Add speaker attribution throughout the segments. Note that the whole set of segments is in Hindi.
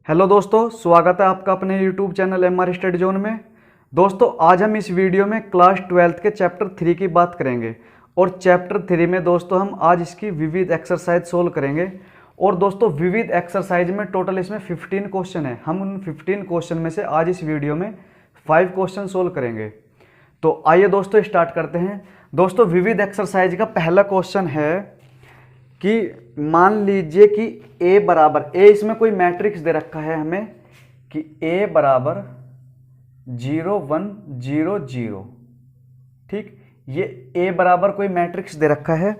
Speaker 1: हेलो दोस्तों, स्वागत है आपका अपने YouTube channel MR study zone में। दोस्तों, आज हम इस वीडियो में क्लास 12 के चैप्टर 3 की बात करेंगे और चैप्टर 3 में दोस्तों हम आज इसकी विविध एक्सरसाइज सोल्व करेंगे। और दोस्तों, विविध एक्सरसाइज में टोटल इसमें 15 क्वेश्चन है। हम उन 15 क्वेश्चन में से आज इस वीडियो में 5 क्वेश्चन सोल्व करेंगे। तो आइए दोस्तों स्टार्ट करते हैं। दोस्तों, विविध एक्सरसाइज का पहला क्वेश्चन है कि मान लीजिए कि a बराबर इसमें कोई मैट्रिक्स दे रखा है हमें कि a बराबर 0 1 0 0। ठीक, ये a बराबर कोई मैट्रिक्स दे रखा है।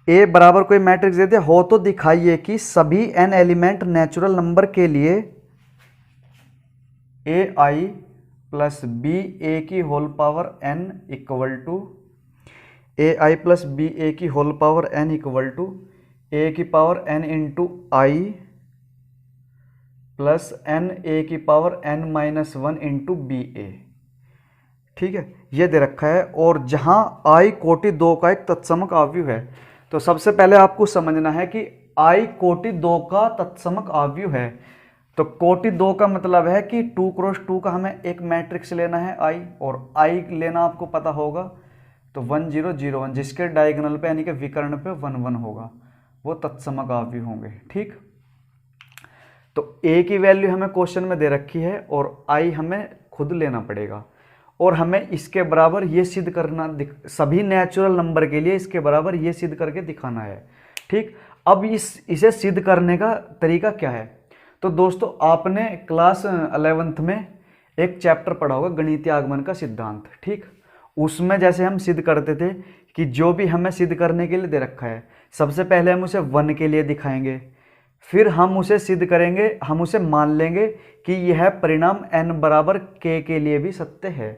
Speaker 1: a बराबर कोई मैट्रिक्स देते हो तो दिखाइए कि सभी n एलिमेंट नेचुरल नंबर के लिए ai प्लस बी ए की whole power n equal to ai plus B A की whole power n equal to A की power n into I plus n A की power n minus 1 into B A. ठीक है, ये दे रखा है। और जहां i कोटि 2 का एक तत्समक अवयव है, तो सबसे पहले आपको समझना है कि i कोटि 2 का तत्समक अवयव है। तो कोटि 2 का मतलब है कि 2 क्रॉस 2 का हमें एक मैट्रिक्स लेना है i, और i लेना आपको पता होगा। तो 1 0 0 1 जिसके डायगोनल पे यानी कि विकर्ण पे 1 1 होगा, वो तत्समक अवयव होंगे। ठीक, तो a की वैल्यू हमें क्वेश्चन में दे रखी है और i हमें खुद लेना पड़ेगा। और हमें इसके बराबर ये सिद्ध करना, सभी नेचुरल नंबर के लिए इसके बराबर ये सिद्ध करके दिखाना है। ठीक, अब इसे सिद्ध करने का तरीका क्या है? तो दोस्तों, आपने क्लास 11th में एक चैप्टर पढ़ा होगा, गणितीय आगमन का सिद्धांत। ठीक, उसमें जैसे हम सिद्ध करते थे कि जो भी हमें सिद्ध करने के लिए दे रखा है, सबसे पहले हम उसे 1 के लिए दिखाएंगे, फिर हम उसे सिद्ध करेंगे, हम उसे मान लेंगे कि यह परिणाम n बराबर k के लिए भी सत्य है।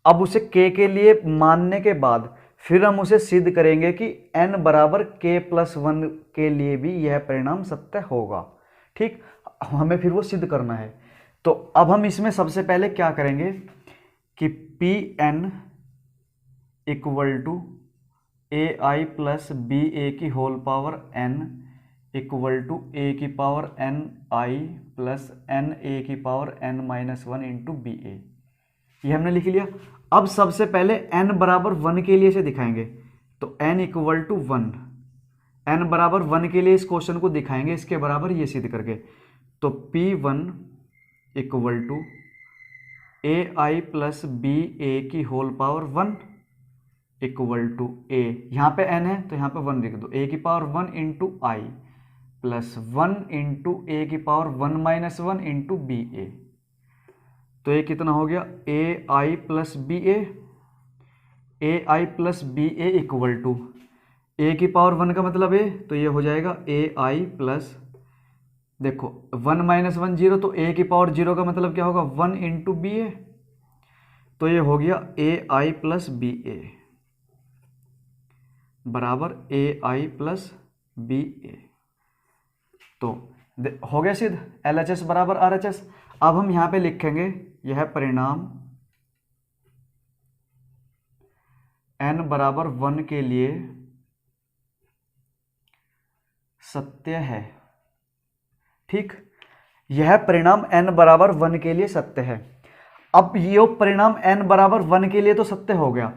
Speaker 1: अब उसे k के लिए मानने के बाद फिर हम उसे सिद्ध करेंगे कि n बराबर k प्लस 1 के लिए भी यह परिणाम सत्य होगा। ठीक, हमें फिर वो सिद्ध करना है। तो अब हम इसमें सबसे पहले क्या करेंगे कि Pn equal to ai plus B A की whole power n equal to A की power n I plus n A की power n minus 1 into B A, ये हमने लिख लिया। अब सबसे पहले n बराबर 1 के लिए इसे दिखाएंगे। तो n इक्वल टू 1, n बराबर 1 के लिए इस क्वेश्चन को दिखाएंगे इसके बराबर ये सिद्ध करके। तो P1 equal to A I plus B A की whole power 1 equal to A, यहाँ पे n है तो यहाँ पे 1 लिख दो, ए की power 1 into I plus 1 into A की power 1 minus 1 into B A. तो ये कितना हो गया? A I plus B A I plus B A equal to A की पावर 1 का मतलब ए, तो ये हो जाएगा ए आई प्लस, देखो 1 माइनस 1 0, तो ए की पावर 0 का मतलब क्या होगा? 1 इंटू बी ए। तो ये हो गया ए आई प्लस बी ए बराबर ए आई प्लस बी ए। तो हो गया सिद्ध, LHS बराबर RHS। अब हम यहां पे लिखेंगे यह परिणाम n बराबर 1 के लिए सत्य है। ठीक, यह परिणाम n बराबर 1 के लिए सत्य है। अब ये परिणाम n बराबर 1 के लिए तो सत्य हो गया।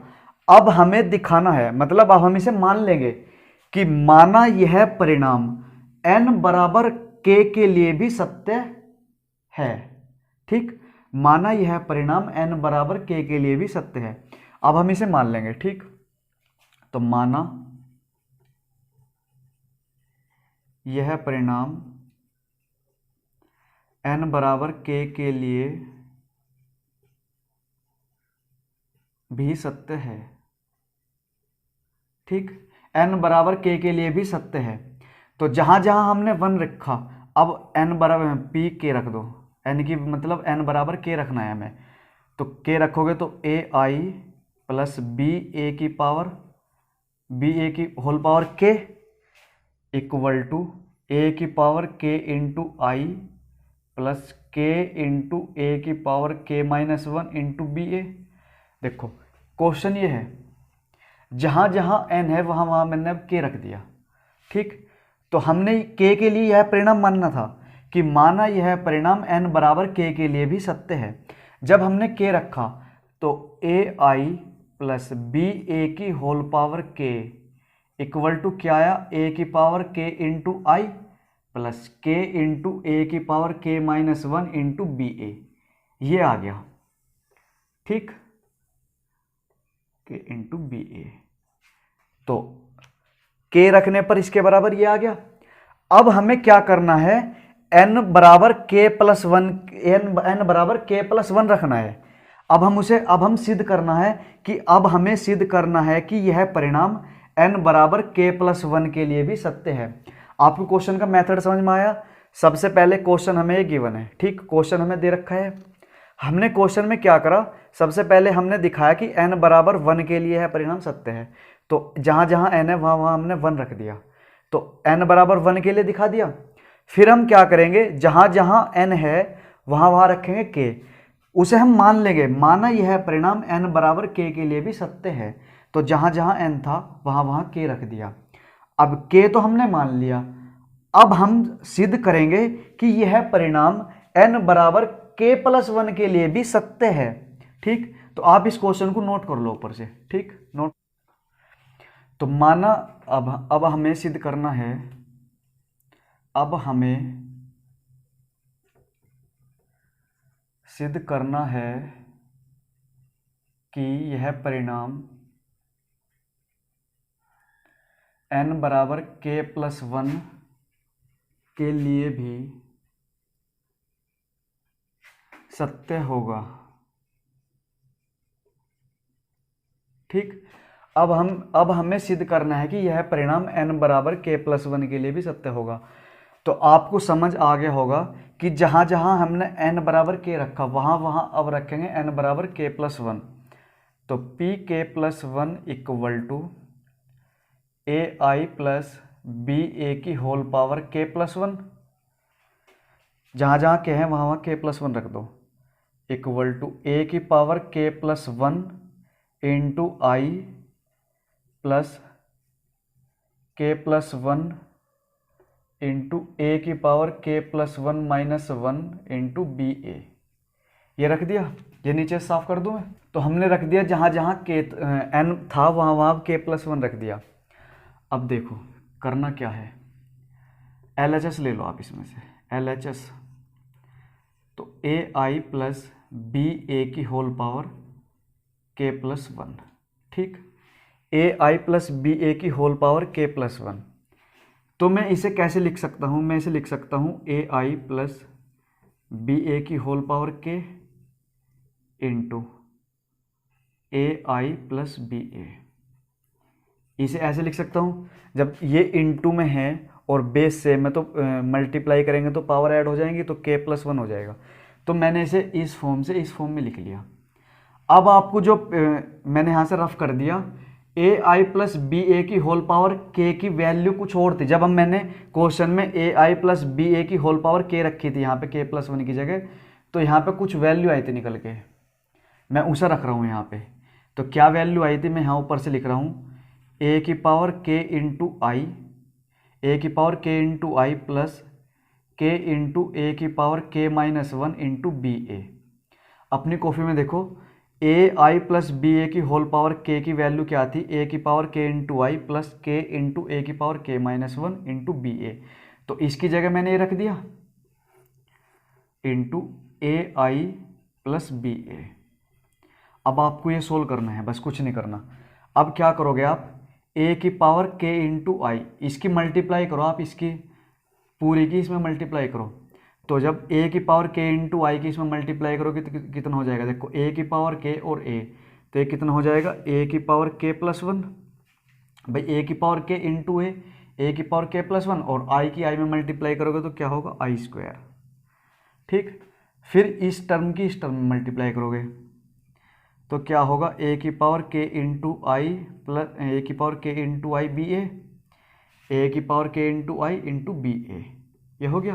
Speaker 1: अब हमें दिखाना है, मतलब अब हम इसे मान लेंगे कि माना यह परिणाम n बराबर k के लिए भी सत्य है। ठीक, माना यह परिणाम n बराबर k के लिए भी सत्य है। अब हम इसे मान लेंगे। ठीक, तो माना यह परिणाम n बराबर k के लिए भी सत्य है। ठीक, n बराबर k के लिए भी सत्य है। तो जहां जहां हमने 1 रखा, अब n बराबर p k रख दो, n की मतलब n बराबर k रखना है हमें। तो k रखोगे तो ए आई प्लस बी ए की पावर बी ए की whole power k equal to A की power k into I plus k into A की power k minus 1 into B A. देखो, क्वेश्चन ये है, जहां जहां n है वहां वहां मैंने अब k रख दिया। ठीक, तो हमने k के लिए यह परिणाम मानना था कि माना यह परिणाम n बराबर k के लिए भी सत्य है। जब हमने k रखा तो ai प्लस बी ए की whole power k equal to क्या आया, a की power k into I plus k into A की power k minus 1 into B A, ये आ गया। ठीक, k इंटू बी ए, तो k रखने पर इसके बराबर ये आ गया। अब हमें क्या करना है, n बराबर k प्लस वन, n बराबर k प्लस 1 रखना है। अब हम सिद्ध करना है कि अब हमें सिद्ध करना है कि यह परिणाम n बराबर k प्लस 1 के लिए भी सत्य है। आपको क्वेश्चन का मेथड समझ में आया। सबसे पहले क्वेश्चन हमें ये गिवन है, ठीक, क्वेश्चन हमें दे रखा है। हमने क्वेश्चन में क्या करा, सबसे पहले हमने दिखाया कि n बराबर 1 के लिए है परिणाम सत्य है, तो जहां जहां n है वहां वहां हमने 1 रख दिया, तो n बराबर 1 के लिए दिखा दिया। फिर हम क्या करेंगे, जहां जहां n है वहां वहां रखेंगे k, उसे हम मान लेंगे, माना यह परिणाम n बराबर k के लिए भी सत्य है, तो जहां जहां n था वहां वहां k रख दिया। अब k तो हमने मान लिया, अब हम सिद्ध करेंगे कि यह परिणाम n बराबर k प्लस 1 के लिए भी सत्य है। ठीक, तो आप इस क्वेश्चन को नोट कर लो ऊपर से। ठीक, नोट। तो माना अब हमें सिद्ध करना है, अब हमें सिद्ध करना है कि यह परिणाम n बराबर k प्लस 1 के लिए भी सत्य होगा। ठीक, अब हमें सिद्ध करना है कि यह परिणाम n बराबर k प्लस 1 के लिए भी सत्य होगा। तो आपको समझ आ गया होगा कि जहां जहां हमने n बराबर k रखा वहां वहां अब रखेंगे n बराबर k प्लस 1, तो P K plus 1 equal to A I plus B A की होल पावर k प्लस 1, जहां जहां k है वहां वहां k प्लस 1 रख दो, इक्वल टू ए की power k plus 1 into I plus k plus 1 into A की power k plus 1 minus 1 into B A, ये रख दिया। ये नीचे साफ कर दूं मैं, तो हमने रख दिया जहां जहां k n था वहां वहां k प्लस 1 रख दिया। अब देखो करना क्या है, LHS ले लो आप इसमें से, LHS, तो ए आई प्लस बी ए की होल पावर k प्लस 1। ठीक, ए आई प्लस बी ए की होल पावर k प्लस 1, तो मैं इसे कैसे लिख सकता हूं, मैं इसे लिख सकता हूं ए आई प्लस बी ए की whole power k into A I plus B ए, इसे ऐसे लिख सकता हूं। जब ये इंटू में है और बेस से मैं तो मल्टीप्लाई करेंगे तो पावर ऐड हो जाएंगी, तो k प्लस 1 हो जाएगा। तो मैंने इसे इस फॉर्म से इस फॉर्म में लिख लिया। अब आपको जो मैंने यहाँ से रफ कर दिया, ए आई प्लस बी ए की होल पावर k की वैल्यू कुछ और थी। जब हम मैंने क्वेश्चन में ए आई प्लस बी ए की होल पावर k रखी थी यहाँ पे k प्लस 1 की जगह, तो यहाँ पे कुछ वैल्यू आई थी निकल के, मैं उसे रख रहा हूँ यहाँ पे। तो क्या वैल्यू आई थी मैं यहाँ ऊपर से लिख रहा हूँ, ए की power k into I, A की power k into I plus k into A की power k minus 1 into B A. अपनी कॉपी में देखो, ए आई प्लस बी ए की होल पावर k की वैल्यू क्या थी, ए की power k into I plus k into A की power k minus 1 into B A. तो इसकी जगह मैंने ये रख दिया into A I plus B A. अब आपको ये सोल्व करना है, बस कुछ नहीं करना। अब क्या करोगे आप, ए की पावर k इंटू आई, इसकी मल्टीप्लाई करो आप, इसकी पूरी की इसमें मल्टीप्लाई करो। तो जब a की पावर k इंटू आई की इसमें मल्टीप्लाई करोगे तो कितना हो जाएगा, देखो a की पावर k और a, तो ये कितना हो जाएगा, a की पावर k प्लस 1, भाई a की पावर k इंटू a की पावर k प्लस 1, और i की i में मल्टीप्लाई करोगे तो क्या होगा, आई स्क्वायर। ठीक, फिर इस टर्म की इस टर्म में मल्टीप्लाई करोगे तो क्या होगा, a की power k into I plus a की power k into I B A की power k into I into B A, ये हो गया।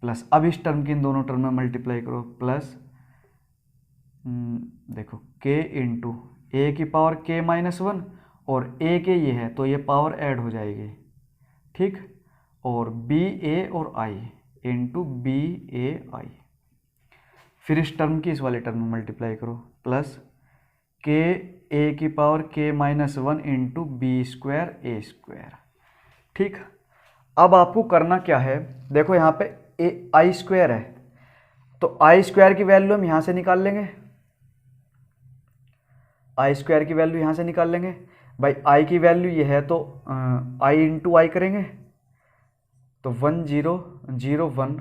Speaker 1: प्लस अब इस टर्म की इन दोनों टर्म में मल्टीप्लाई करो, प्लस देखो k इंटू ए की पावर k माइनस 1 और a के ये है तो ये पावर ऐड हो जाएगी। ठीक, और बी ए और i, इंटू बी ए आई। फिर इस टर्म की इस वाले टर्म में मल्टीप्लाई करो, प्लस के ए की power K minus one into B square A square. ठीक, अब आपको करना क्या है, देखो यहाँ पे ए आई स्क्वायर है, तो आई स्क्वायर की वैल्यू हम यहाँ से निकाल लेंगे, आई स्क्वायर की वैल्यू यहाँ से निकाल लेंगे। भाई आई की वैल्यू ये है, तो आई इंटू आई करेंगे, तो 1 0 0 1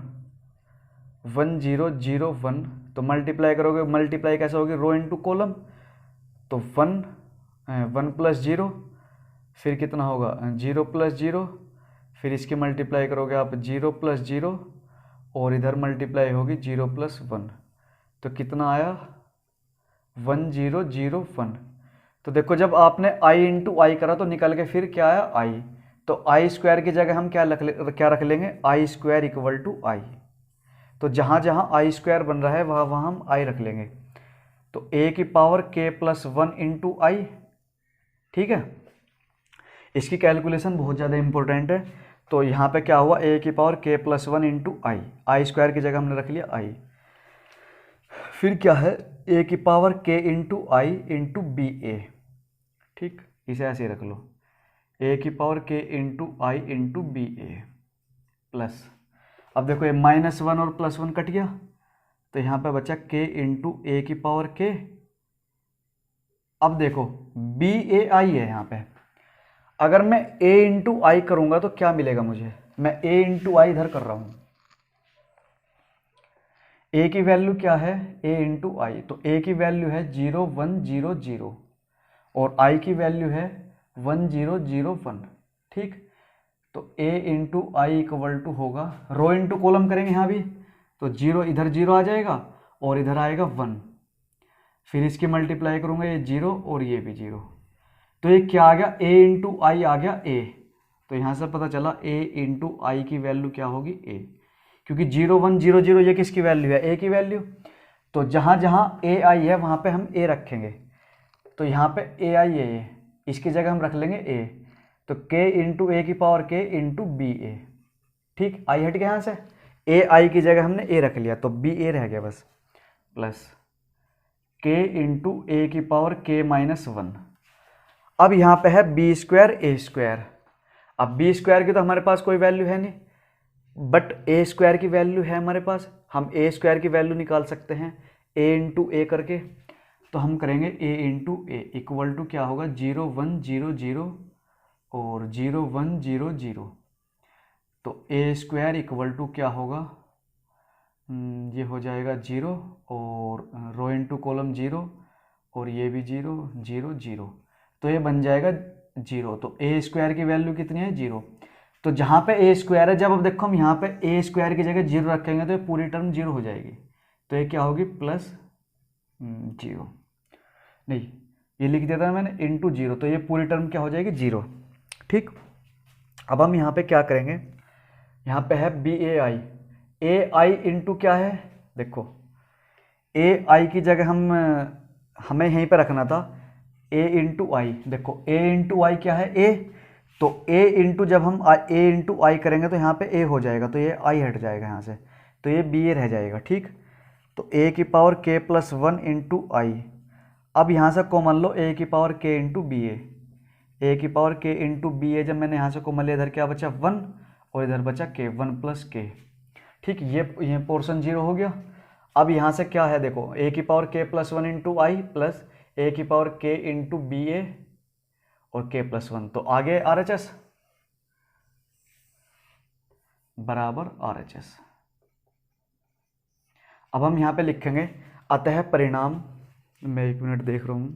Speaker 1: 1 0 0 1, तो मल्टीप्लाई करोगे, मल्टीप्लाई कैसे होगी, रो इंटू कॉलम, तो 1 प्लस 0, फिर कितना होगा 0 प्लस 0, फिर इसकी मल्टीप्लाई करोगे आप 0 प्लस 0, और इधर मल्टीप्लाई होगी 0 प्लस 1, तो कितना आया 1 0 0 1। तो देखो जब आपने आई इंटू आई करा तो निकल के फिर क्या आया आई, तो आई स्क्वायर की जगह हम क्या रख लेंगे, आई स्क्वायर इक्वल टू आई। तो जहाँ जहाँ आई स्क्वायर बन रहा है वहाँ वहाँ हम आई रख लेंगे, तो ए की पावर के प्लस 1 इंटू आई। ठीक है, इसकी कैलकुलेशन बहुत ज़्यादा इंपॉर्टेंट है। तो यहाँ पे क्या हुआ, ए की पावर के प्लस 1 इंटू आई, आई स्क्वायर की जगह हमने रख लिया आई। फिर क्या है, ए की पावर के into I into B A. ठीक, इसे ऐसे ही रख लो, ए की पावर के इंटू आई इंटू बी ए प्लस, अब देखो ये -1 और +1 कट गया, तो यहाँ पे बचा के इंटू ए की पावर के। अब देखो बी ए आई है यहाँ पे, अगर मैं a इंटू आई करूँगा तो क्या मिलेगा मुझे, मैं a इंटू आई इधर कर रहा हूँ, a की वैल्यू क्या है a इंटू आई, तो a की वैल्यू है 0 1 0 0 और i की वैल्यू है 1 0 0 1। ठीक, तो a into I equal to होगा, रो इंटू कॉलम करेंगे यहाँ भी, तो 0 इधर 0 आ जाएगा और इधर आएगा 1, फिर इसकी मल्टीप्लाई करूँगा, ये 0 और ये भी 0, तो ये क्या आ गया, a इंटू आई आ गया a। तो यहाँ से पता चला a इंटू आई की वैल्यू क्या होगी a, क्योंकि 0 1 0 0 ये किसकी वैल्यू है, a की वैल्यू। तो जहाँ जहाँ a आई है वहाँ पे हम a रखेंगे, तो यहाँ पे a आई है, ये इसकी जगह हम रख लेंगे a, तो k इंटू ए की power k into B A. ठीक, आई हट गया यहाँ से, a आई की जगह हमने a रख लिया, तो बी ए रह गया बस, प्लस k इंटू ए की पावर k माइनस 1। अब यहाँ पे है बी स्क्वायर ए स्क्वायर, अब बी स्क्वायर की तो हमारे पास कोई वैल्यू है नहीं, बट ए स्क्वायर की वैल्यू है हमारे पास, हम ए स्क्वायर की वैल्यू निकाल सकते हैं ए इंटू ए करके। तो हम करेंगे ए इंटू ए इक्वल टू क्या होगा, 0 1 0 0 और 0 1 0 0, तो ए स्क्वायर इक्वल टू क्या होगा, ये हो जाएगा 0 और रो इंटू कॉलम 0 और ये भी 0 0 0, तो ये बन जाएगा 0। तो ए स्क्वायर की वैल्यू कितनी है 0, तो जहाँ पे ए स्क्वायर है, जब अब देखो हम यहाँ पे ए स्क्वायर की जगह 0 रखेंगे तो ये पूरी टर्म 0 हो जाएगी, तो ये क्या होगी प्लस 0, नहीं ये लिख दिया था मैंने इंटू 0, तो ये पूरी टर्म क्या हो जाएगी 0। ठीक, अब हम यहाँ पे क्या करेंगे, यहाँ पे है बी ए आई इंटू क्या है, देखो ए आई की जगह हमें यहीं पे रखना था a इंटू आई, देखो a इंटू आई क्या है a, तो a इंटू जब हम a इंटू आई करेंगे तो यहाँ पे a हो जाएगा, तो ये i हट जाएगा यहाँ से, तो ये b a रह जाएगा। ठीक, तो a की पावर k प्लस 1 इंटू आई, अब यहाँ से कॉमन लो a की power k into B A की पावर k इंटू बी ए, जब मैंने यहाँ से कॉमन लिया इधर क्या बचा 1 और इधर बचा k 1 प्लस k। ठीक, ये पोर्शन 0 हो गया। अब यहाँ से क्या है, देखो a की power k plus 1 into I plus ए की पावर k इंटू बी ए और k प्लस 1, तो आगे RHS बराबर RHS। अब हम यहाँ पे लिखेंगे अतः परिणाम, मैं 1 मिनट देख रहा हूँ,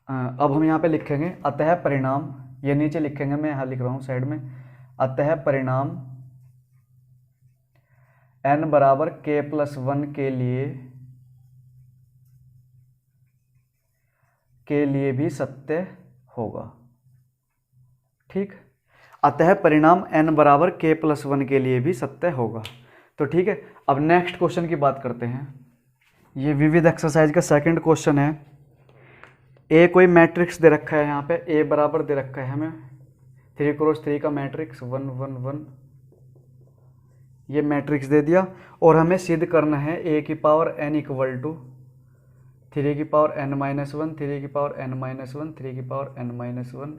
Speaker 1: अब हम यहाँ पे लिखेंगे अतः परिणाम, ये नीचे लिखेंगे, मैं यहाँ लिख रहा हूँ साइड में, अतः परिणाम n बराबर k प्लस 1 के लिए भी सत्य होगा। ठीक, अतः परिणाम n बराबर k प्लस 1 के लिए भी सत्य होगा। तो ठीक है, अब नेक्स्ट क्वेश्चन की बात करते हैं। ये विविध एक्सरसाइज का सेकंड क्वेश्चन है। ए कोई मैट्रिक्स दे रखा है, यहाँ पे ए बराबर दे रखा है हमें 3 क्रॉस 3 का मैट्रिक्स 1 1 1 ये मैट्रिक्स दे दिया और हमें सिद्ध करना है ए की पावर n इक्वल टू 3 की पावर n माइनस 1, 3 की पावर n माइनस 1, 3 की पावर n माइनस 1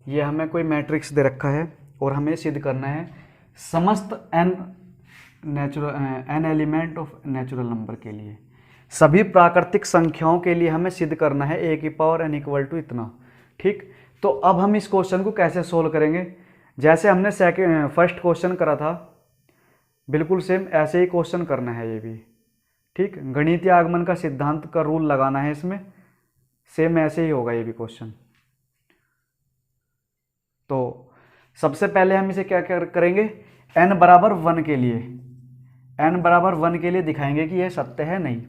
Speaker 1: ये हमें कोई मैट्रिक्स दे रखा है और हमें सिद्ध करना है समस्त n element of natural number के लिए, सभी प्राकृतिक संख्याओं के लिए हमें सिद्ध करना है ए की पावर n इक्वल टू इतना। ठीक, तो अब हम इस क्वेश्चन को कैसे सोल्व करेंगे? जैसे हमने फर्स्ट क्वेश्चन करा था बिल्कुल सेम ऐसे ही क्वेश्चन करना है ये भी। ठीक, गणितीय आगमन का सिद्धांत का रूल लगाना है इसमें, सेम ऐसे ही होगा ये भी क्वेश्चन। तो सबसे पहले हम इसे क्या करेंगे, n बराबर 1 के लिए, n बराबर 1 के लिए दिखाएंगे कि यह सत्य है नहीं।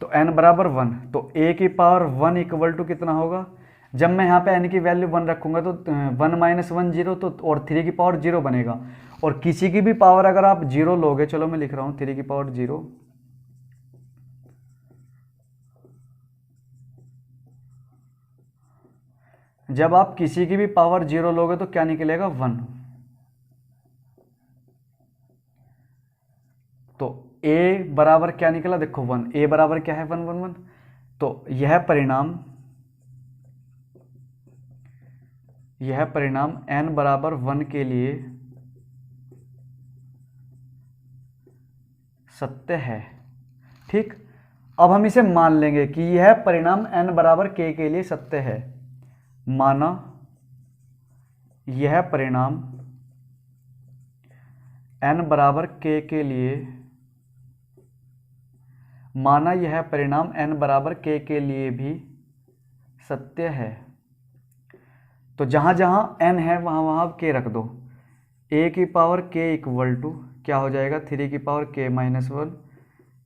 Speaker 1: तो n बराबर 1, तो a की पावर 1 इक्वल टू कितना होगा? जब मैं यहाँ पे n की वैल्यू 1 रखूंगा तो 1 माइनस 1 0, तो और 3 की पावर 0 बनेगा। और किसी की भी पावर अगर आप 0 लोगे, चलो मैं लिख रहा हूँ 3 की पावर 0, जब आप किसी की भी पावर 0 लोगे तो क्या निकलेगा? 1। तो a बराबर क्या निकला? देखो 1, a बराबर क्या है? 1 1 1। तो यह परिणाम n बराबर 1 के लिए सत्य है। ठीक, अब हम इसे मान लेंगे कि यह परिणाम n बराबर k के लिए सत्य है। माना यह परिणाम n बराबर k के लिए, माना यह परिणाम n बराबर k के लिए भी सत्य है। तो जहां जहां n है वहां वहां k रख दो। a की पावर k इक्वल टू क्या हो जाएगा? 3 की पावर k माइनस 1,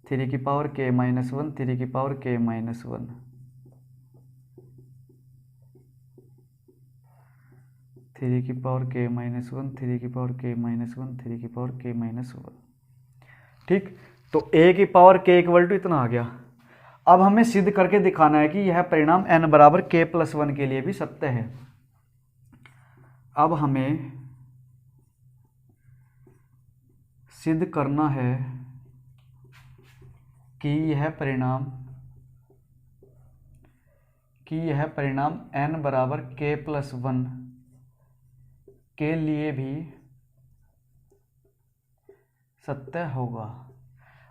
Speaker 1: 3 की पावर k माइनस 1, 3 की पावर k माइनस 1, 3 की पावर k माइनस 1, 3 की पावर k माइनस 1, 3 की पावर k माइनस 1। ठीक, तो a की पावर k इक्वल टू इतना आ गया। अब हमें सिद्ध करके दिखाना है कि यह परिणाम n बराबर k प्लस 1 के लिए भी सत्य है। अब हमें सिद्ध करना है कि यह परिणाम n बराबर k प्लस 1 के लिए भी सत्य होगा।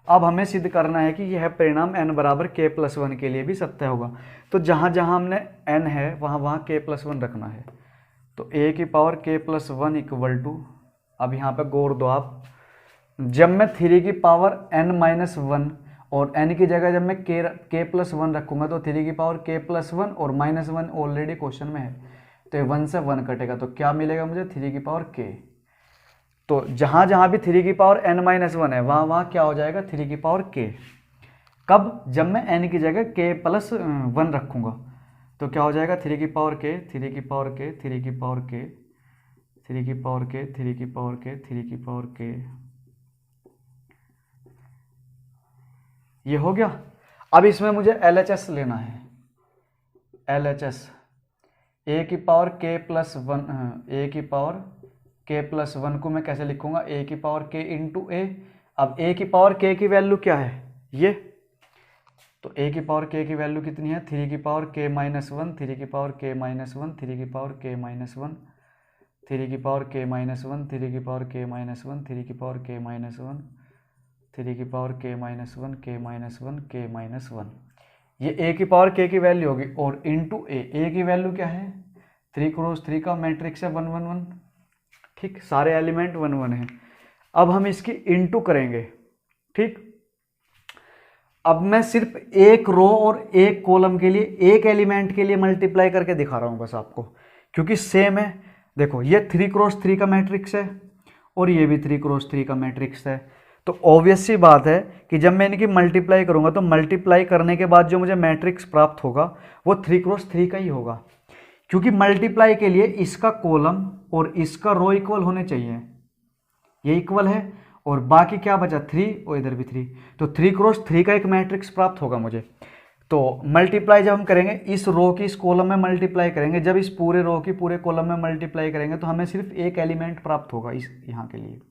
Speaker 1: अब हमें सिद्ध करना है कि यह परिणाम n बराबर k प्लस 1 के लिए भी सत्य होगा। तो जहां जहां हमने n है वहां वहां k प्लस 1 रखना है। तो a की power k plus 1 equal to, अब यहाँ पे गौर दो आप, जब मैं 3 की पावर n माइनस 1 और n की जगह जब मैं k प्लस 1 रखूंगा तो 3 की पावर k प्लस 1 और माइनस 1 ऑलरेडी क्वेश्चन में है, तो ये 1 से 1 कटेगा, तो क्या मिलेगा मुझे? 3 की पावर k। तो जहां जहां भी 3 की पावर n माइनस 1 है वहां वहां क्या हो जाएगा? 3 की पावर k। कब? जब मैं n की जगह k प्लस 1 रखूंगा तो क्या हो जाएगा? 3 की पावर k, 3 की पावर k, 3 की पावर k, 3 की पावर k, 3 की पावर k, 3 की पावर k। ये हो गया। अब इसमें मुझे LHS लेना है। LHS a की पावर k प्लस 1, a की पावर k प्लस 1 को मैं कैसे लिखूंगा? a की पावर k इंटू a। अब a की पावर k की वैल्यू क्या है? ये, तो a की पावर k की वैल्यू कितनी है? 3 की पावर k माइनस 1, 3 की पावर k माइनस 1, 3 की पावर k माइनस 1, 3 की पावर k माइनस 1, 3 की पावर k माइनस 1, 3 की पावर k माइनस 1, 3 की power k minus 1, k minus 1, k minus 1। ये a की पावर k की वैल्यू होगी और इंटू a की वैल्यू क्या है? 3 क्रॉस 3 का मैट्रिक्स है 1 1 1। ठीक, सारे एलिमेंट 1 1 है। अब हम इसकी इंटू करेंगे। ठीक, अब मैं सिर्फ एक रो और एक कॉलम के लिए, एक एलिमेंट के लिए मल्टीप्लाई करके दिखा रहा हूं बस आपको, क्योंकि सेम है। देखो ये 3 क्रॉस 3 का मैट्रिक्स है और ये भी 3 क्रॉस 3 का मैट्रिक्स है। तो ऑब्वियस सी बात है कि जब मैं इनकी मल्टीप्लाई करूंगा तो मल्टीप्लाई करने के बाद जो मुझे मैट्रिक्स प्राप्त होगा वो 3 क्रॉस 3 का ही होगा, क्योंकि मल्टीप्लाई के लिए इसका कॉलम और इसका रो इक्वल होने चाहिए। ये इक्वल है और बाकी क्या बचा? 3 और इधर भी 3, तो 3 क्रॉस 3 का एक मैट्रिक्स प्राप्त होगा मुझे। तो मल्टीप्लाई जब हम करेंगे इस रो की इस कॉलम में मल्टीप्लाई करेंगे, जब इस पूरे रो की पूरे कॉलम में मल्टीप्लाई करेंगे तो हमें सिर्फ एक एलिमेंट प्राप्त होगा इस यहाँ के लिए।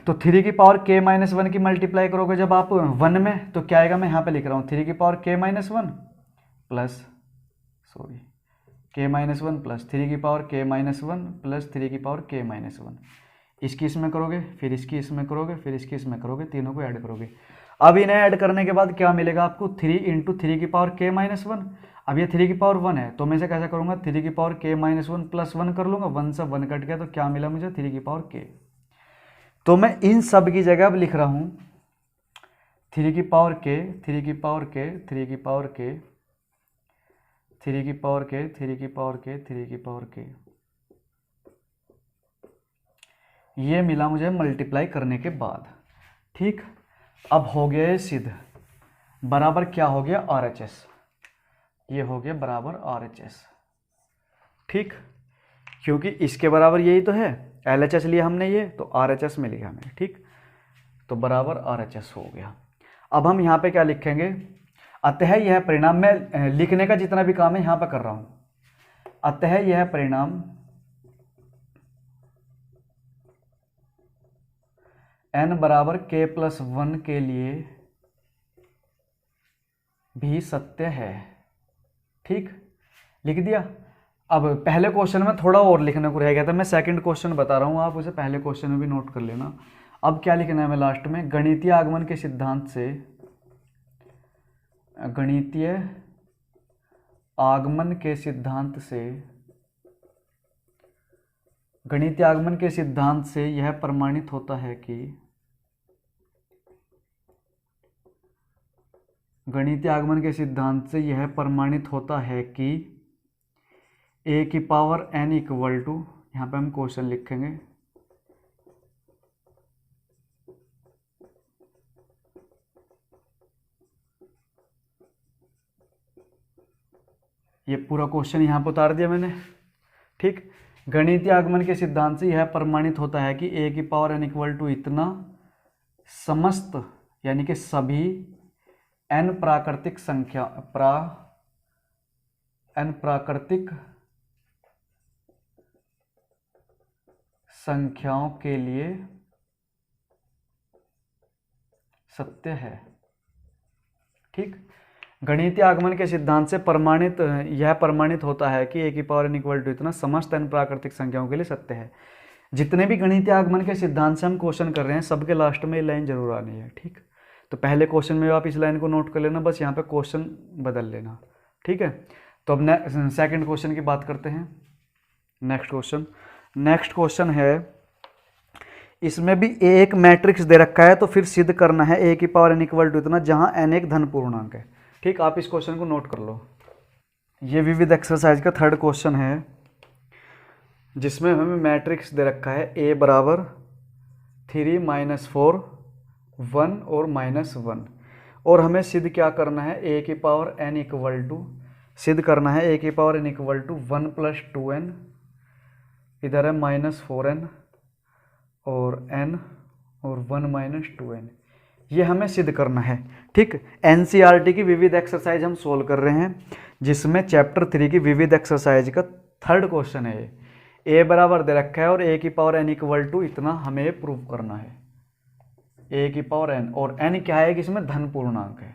Speaker 1: तो 3 की पावर k माइनस 1 की मल्टीप्लाई करोगे जब आप 1 में, तो क्या आएगा, मैं यहाँ पे लिख रहा हूँ 3 की power k minus 1 plus k minus 1 plus 3 की पावर k माइनस 1 प्लस 3 की पावर k माइनस 1। इसकी इसमें करोगे, फिर इसकी इसमें करोगे, फिर इसकी इसमें करोगे, तीनों को ऐड करोगे। अब इन्हें ऐड करने के बाद क्या मिलेगा आपको, 3 इंटू 3 की पावर k माइनस 1। अब ये 3 की पावर 1 है तो मैं इसे कैसे करूँगा, 3 की पावर k माइनस 1 प्लस 1 कर लूँगा, 1 से 1 कट गया तो क्या मिला मुझे, 3 की पावर k। तो मैं इन सब की जगह अब लिख रहा हूँ 3 की पावर k, 3 की पावर k, 3 की पावर k, 3 की पावर k, 3 की पावर k, 3 की पावर k। ये मिला मुझे मल्टीप्लाई करने के बाद। ठीक, अब हो गया ये सिद्ध, बराबर क्या हो गया, RHS। ये हो गया बराबर RHS। ठीक, क्योंकि इसके बराबर यही तो है, LHS लिया हमने ये, तो RHS में लिया हमने। ठीक, तो बराबर RHS हो गया। अब हम यहाँ पे क्या लिखेंगे, अतः यह परिणाम, मैं लिखने का जितना भी काम है यहाँ पे कर रहा हूँ। अतः यह परिणाम n बराबर k प्लस 1 के लिए भी सत्य है। ठीक, लिख दिया। अब पहले क्वेश्चन में थोड़ा और लिखने को रह गया था, मैं सेकंड क्वेश्चन बता रहा हूँ, आप उसे पहले क्वेश्चन में भी नोट कर लेना। अब क्या लिखना है मैं लास्ट में, गणितीय आगमन के सिद्धांत से, गणितीय आगमन के सिद्धांत से, गणितीय आगमन के सिद्धांत से यह प्रमाणित होता है कि, गणितीय आगमन के सिद्धांत से यह प्रमाणित होता है कि a की पावर n इक्वल टू, यहाँ पे हम क्वेश्चन लिखेंगे, ये पूरा क्वेश्चन यहाँ पर उतार दिया मैंने। ठीक, गणितीय आगमन के सिद्धांत से यह प्रमाणित होता है कि a की पावर n इक्वल टू इतना समस्त, यानी कि सभी n प्राकृतिक संख्या, n प्राकृतिक संख्याओं के लिए सत्य है। ठीक, गणितीय आगमन के सिद्धांत से प्रमाणित, यह प्रमाणित होता है कि a की पावर n इक्वल टू इतना समस्त n प्राकृतिक संख्याओं के लिए सत्य है। जितने भी गणितीय आगमन के सिद्धांत से हम क्वेश्चन कर रहे हैं सबके लास्ट में ये लाइन जरूर आनी है। ठीक, तो पहले क्वेश्चन में आप इस लाइन को नोट कर लेना, बस यहाँ पे क्वेश्चन बदल लेना। ठीक है, तो अब सेकंड क्वेश्चन की बात करते हैं। नेक्स्ट क्वेश्चन है, इसमें भी एक मैट्रिक्स दे रखा है, तो फिर सिद्ध करना है a की पावर n इक्वल टू इतना, जहाँ n एक धन पूर्णांक है। ठीक, आप इस क्वेश्चन को नोट कर लो। ये विविध एक्सरसाइज का थर्ड क्वेश्चन है, जिसमें हमें मैट्रिक्स दे रखा है a बराबर 3 माइनस 4 1 और माइनस 1, और हमें सिद्ध क्या करना है, a की पावर n इक्वल टू, सिद्ध करना है a की power n equal to 1 plus 2n, इधर है माइनस 4n और n और 1 माइनस 2n, ये हमें सिद्ध करना है। ठीक, NCERT की विविध एक्सरसाइज हम सोल्व कर रहे हैं, जिसमें चैप्टर 3 की विविध एक्सरसाइज का थर्ड क्वेश्चन है। a बराबर दे रखा है और a की पावर n इक्वल टू इतना हमें प्रूव करना है, a की पावर n, और n क्या है कि इसमें धन पूर्णांक है।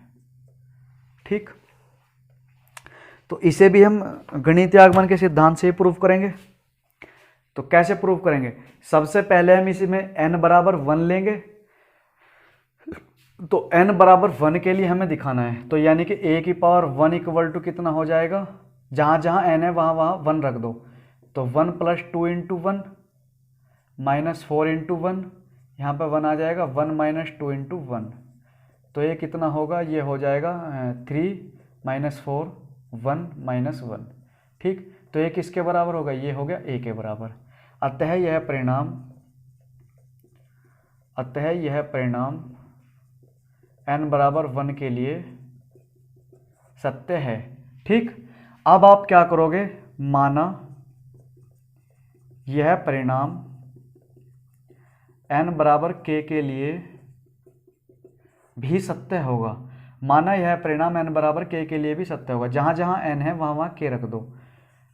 Speaker 1: ठीक, तो इसे भी हम गणितीय आगमन के सिद्धांत से ही प्रूव करेंगे। तो कैसे प्रूव करेंगे, सबसे पहले हम इसमें n बराबर 1 लेंगे, तो n बराबर 1 के लिए हमें दिखाना है, तो यानी कि a की पावर 1 इक्वल टू कितना हो जाएगा, जहाँ जहाँ n है वहाँ वहाँ 1 रख दो, तो 1 प्लस 2 इंटू 1 माइनस 4 इंटू 1, यहाँ पर 1 आ जाएगा, 1 माइनस 2 इंटू 1, तो ये कितना होगा, ये हो जाएगा 3 माइनस 4 1 माइनस 1। ठीक, तो ये किसके बराबर होगा, ये हो गया a के बराबर। अतः यह परिणाम n बराबर 1 के लिए सत्य है। ठीक, अब आप क्या करोगे, माना यह परिणाम n बराबर k के लिए भी सत्य होगा, माना यह परिणाम n बराबर k के लिए भी सत्य होगा। जहाँ जहाँ n है वहाँ वहाँ k रख दो।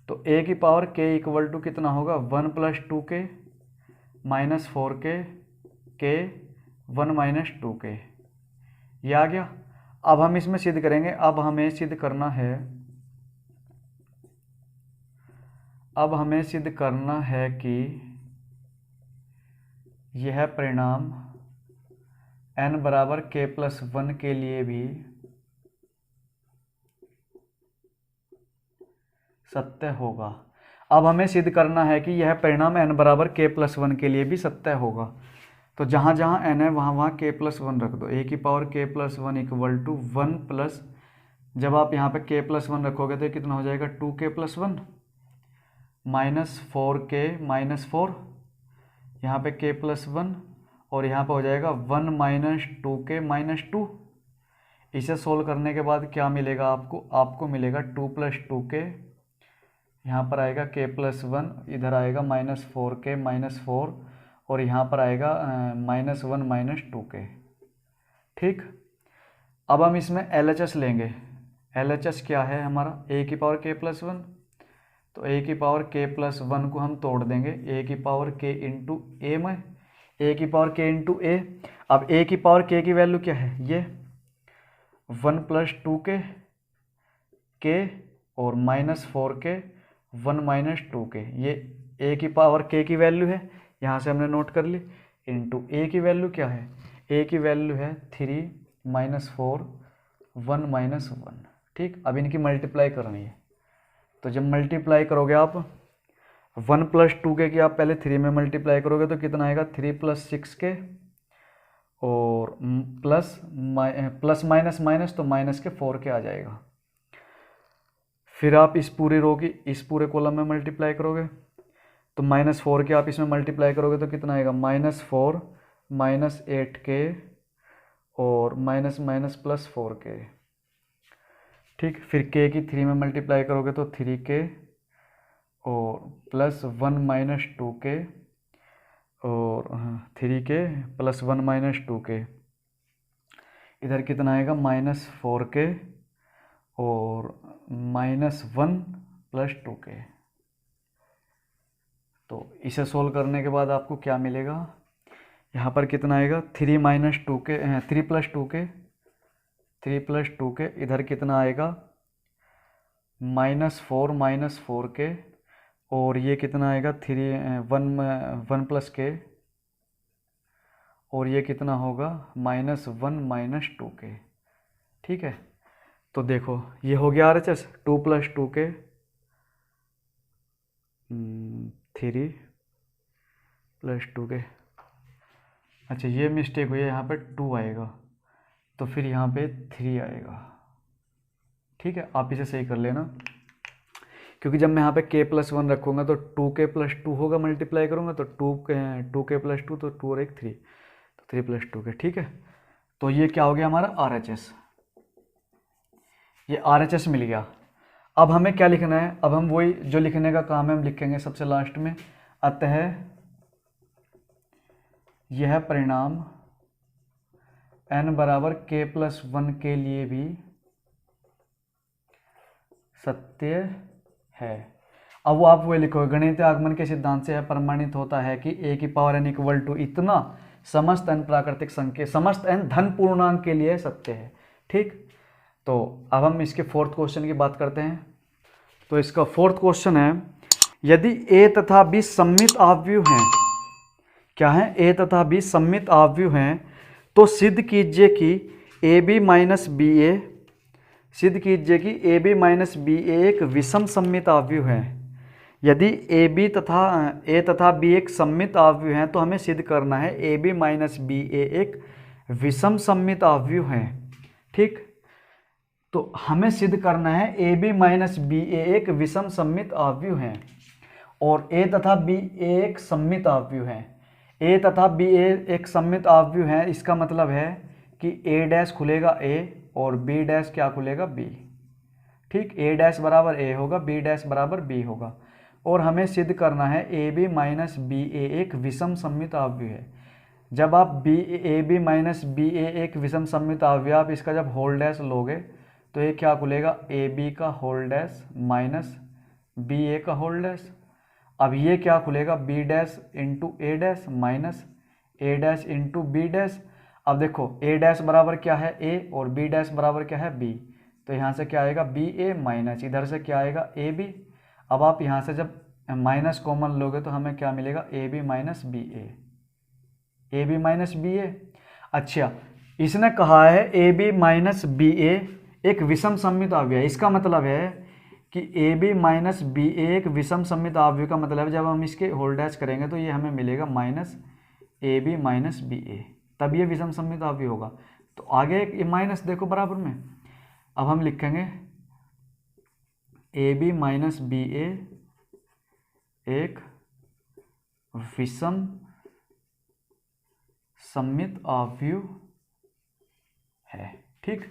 Speaker 1: तो a की पावर k इक्वल टू कितना होगा 1 + 2k - 4k k 1 - 2k, ये आ गया। अब हम इसमें सिद्ध करेंगे। अब हमें सिद्ध करना है कि यह परिणाम n बराबर k + 1 के लिए भी सत्य होगा। अब हमें सिद्ध करना है कि यह परिणाम n बराबर k + 1 के लिए भी सत्य होगा। तो जहाँ जहाँ n है वहाँ वहाँ k + 1 रख दो। a की power k + 1 equal to 1 plus, जब आप यहाँ पे k + 1 रखोगे तो कितना हो जाएगा 2k + 1 - 4k - 4, यहाँ पे k + 1 और यहाँ पे हो जाएगा 1 - 2k - 2। इसे सोल्व करने के बाद क्या मिलेगा आपको मिलेगा 2 + 2k, यहाँ पर आएगा k + 1, इधर आएगा -4k - 4 और यहाँ पर आएगा -1 - 2k। ठीक, अब हम इसमें LHS लेंगे। LHS क्या है हमारा a की पावर k + 1, तो a की पावर k + 1 को हम तोड़ देंगे a की पावर k × a में, a की पावर k × a। अब a की पावर k की वैल्यू क्या है, ये 1 + 2k k और -4k 1 - 2k, ये a की पावर k की वैल्यू है, यहाँ से हमने नोट कर ली। इंटू a की वैल्यू क्या है, a की वैल्यू है 3 - 4 1 - 1। ठीक, अब इनकी मल्टीप्लाई करनी है। तो जब मल्टीप्लाई करोगे आप 1 + 2k की आप पहले 3 में मल्टीप्लाई करोगे तो कितना आएगा 3 + 6k और प्लस माइनस तो माइनस के 4k आ जाएगा। फिर आप इस पूरी रो की इस पूरे कॉलम में मल्टीप्लाई करोगे तो -4k आप इसमें मल्टीप्लाई करोगे तो कितना आएगा -4 - 8k और +4k। ठीक, फिर k की 3 में मल्टीप्लाई करोगे तो 3k और +1 - 2k और 3k + 1 - 2k, इधर कितना आएगा -4k और -1 + 2k। तो इसे सोल्व करने के बाद आपको क्या मिलेगा, यहाँ पर कितना आएगा 3 - 2k 3 + 2k 3 + 2k, इधर कितना आएगा -4 - 4k और ये कितना आएगा 1 + k और ये कितना होगा -1 - 2k। ठीक है, तो देखो ये हो गया RHS 2 + 2k 3 + 2k। अच्छा, ये मिस्टेक हुई है, यहाँ पे 2 आएगा तो फिर यहाँ पे 3 आएगा। ठीक है, आप इसे सही कर लेना, क्योंकि जब मैं यहाँ पे k + 1 रखूँगा तो 2k + 2 होगा, मल्टीप्लाई करूँगा तो 2k + 2 तो 2 और 1 3, तो 3 + 2k। ठीक है, तो ये क्या हो गया हमारा RHS, ये RHS मिल गया। अब हमें क्या लिखना है, अब हम वही जो लिखने का काम है हम लिखेंगे सबसे लास्ट में। अतः यह परिणाम n बराबर k + 1 के लिए भी सत्य है। अब वो आप वही लिखोगे, गणितीय आगमन के सिद्धांत से यह प्रमाणित होता है कि a की पावर n इक्वल टू इतना समस्त n प्राकृतिक संख्या समस्त n धन पूर्णांक के लिए सत्य है। ठीक, तो अब हम इसके 4th क्वेश्चन की बात करते हैं। तो इसका 4th क्वेश्चन है, यदि a तथा b सममित आव्यूह हैं, क्या है a तथा b सममित आव्यूह हैं, तो सिद्ध कीजिए कि AB - BA सिद्ध कीजिए कि AB - BA एक विषम सममित आव्यूह है। यदि AB तथा A तथा B एक सममित आव्यूह हैं तो हमें सिद्ध करना है AB - BA एक विषम सममित आव्यूह है। ठीक, तो हमें सिद्ध करना है AB - BA एक विषम सममित आव्यूह है और A तथा B एक सममित आव्यूह है। A तथा B एक सममित आव्यूह है, इसका मतलब है कि A' खुलेगा A और B' क्या खुलेगा B। ठीक, A' बराबर A होगा, B' बराबर B होगा और हमें सिद्ध करना है AB - BA एक विषम सममित आव्यूह है। जब आप B A B minus B A एक विषम सममित अवयव, आप इसका जब होल डैश लोगे तो ये क्या खुलेगा, ए बी का होल डैश माइनस बी ए का होल डैश। अब ये क्या खुलेगा, B dash into A dash minus A dash into B dash. अब देखो ए डैश बराबर क्या है ए और बी डैश बराबर क्या है बी, तो यहाँ से क्या आएगा बी ए माइनस इधर से क्या आएगा ए बी। अब आप यहाँ से जब माइनस कॉमन लोगे तो हमें क्या मिलेगा, A B minus B A B minus B A. अच्छा, इसने कहा है A B minus B A एक विषम सममित अवयव है। इसका मतलब है कि A B minus B A एक विषम सममित अवयव का मतलब है जब हम इसके होल डैश करेंगे तो ये हमें मिलेगा minus A B minus B A, तब ये विषम सममित अवयव होगा। तो आगे एक माइनस देखो बराबर में, अब हम लिखेंगे ए बी माइनस बी ए एक विषम सममित अवयव है। ठीक,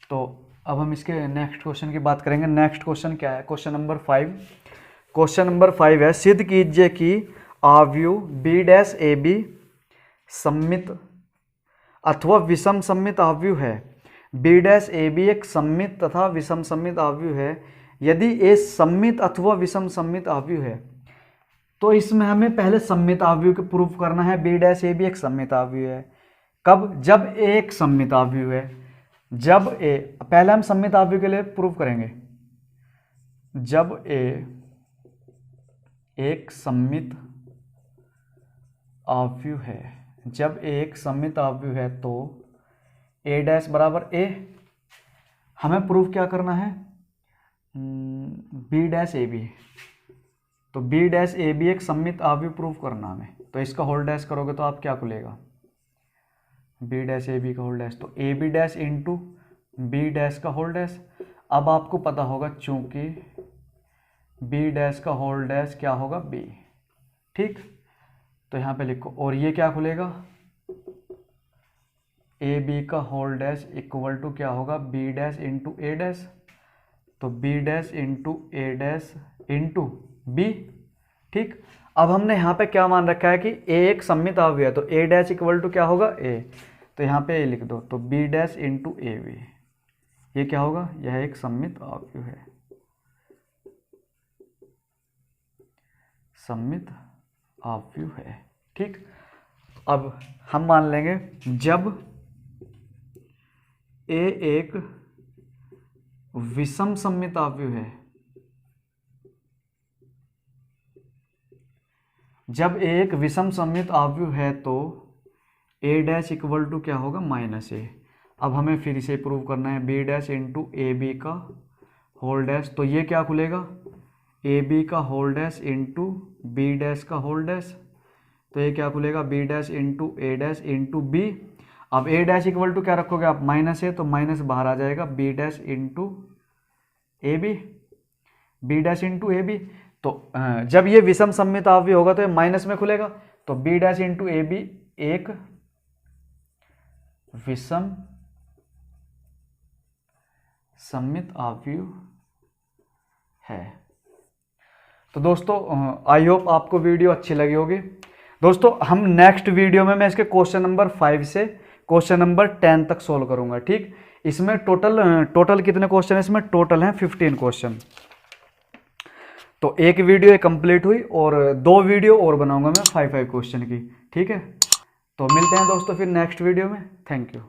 Speaker 1: तो अब हम इसके नेक्स्ट क्वेश्चन की बात करेंगे। नेक्स्ट क्वेश्चन क्या है, क्वेश्चन नंबर 5। क्वेश्चन नंबर 5 है, सिद्ध कीजिए कि अवयव बी डैश ए बी सममित अथवा विषम सममित अवयव है। बी डैश ए बी एक सममित तथा विषम सममित अवयव है। यदि ए सममित अथवा विषम सममित अवयव है तो इसमें हमें पहले सममित अवयव को प्रूफ करना है। बी डैश ए बी एक सममित अवयव है। कब, जब ए एक सममित अवयव है। जब ए, पहले हम सममित अवयव के लिए प्रूफ करेंगे, जब ए एक सममित अवयव है, जब ए एक सममित अवयव है तो ए डैश बराबर ए, हमें प्रूफ क्या करना है, बी डैश ए बी। तो बी डैश ए बी एक सममित अवयव प्रूफ करना हमें, तो इसका होल डैश करोगे तो आप क्या खुलेगा, बी डैश ए बी का होल डैश, तो A B dash into B dash का होल डैश। अब आपको पता होगा चूंकि बी डैश का होल डैश क्या होगा बी। ठीक, तो यहाँ पे लिखो, और ये क्या खुलेगा, ए बी का होल डैश इक्वल टू क्या होगा, B dash into A dash. तो B dash into A dash into B. ठीक, अब हमने यहाँ पे क्या मान रखा है कि ए एक सममित अवयव है, तो ए डैश इक्वल टू क्या होगा ए, तो यहाँ पे ए लिख दो, तो B dash into A B, ये क्या होगा, यह एक सममित अवयव है, सममित अवयव है। ठीक, अब हम मान लेंगे जब ए एक विषम सममित अवयव है, जब ए एक विषम सममित अवयव है तो ए डैश इक्वल टू क्या होगा, माइनस ए। अब हमें फिर इसे प्रूव करना है, B dash into A B का होल डैश, तो ये क्या खुलेगा, ए बी का whole dash into B dash का होल डैश, तो ये क्या खुलेगा, B dash into A dash into B. अब ए डैश इक्वल टू क्या रखोगे आप, माइनस ए, तो माइनस बाहर आ जाएगा, B dash into A B, B dash into A B. तो जब ये विषम सममित अवयव होगा तो ये माइनस में खुलेगा, तो B dash into A B एक विषम सममित अवयव है। तो दोस्तों आई होप आपको वीडियो अच्छी लगी होगी। दोस्तों हम नेक्स्ट वीडियो में मैं इसके क्वेश्चन नंबर 5 से क्वेश्चन नंबर 10 तक सोल्व करूंगा। ठीक, इसमें टोटल कितने क्वेश्चन है, इसमें टोटल हैं 15 क्वेश्चन। तो एक वीडियो कंप्लीट हुई और 2 वीडियो और बनाऊंगा मैं 5 क्वेश्चन की। ठीक है, तो मिलते हैं दोस्तों फिर नेक्स्ट वीडियो में। Thank you.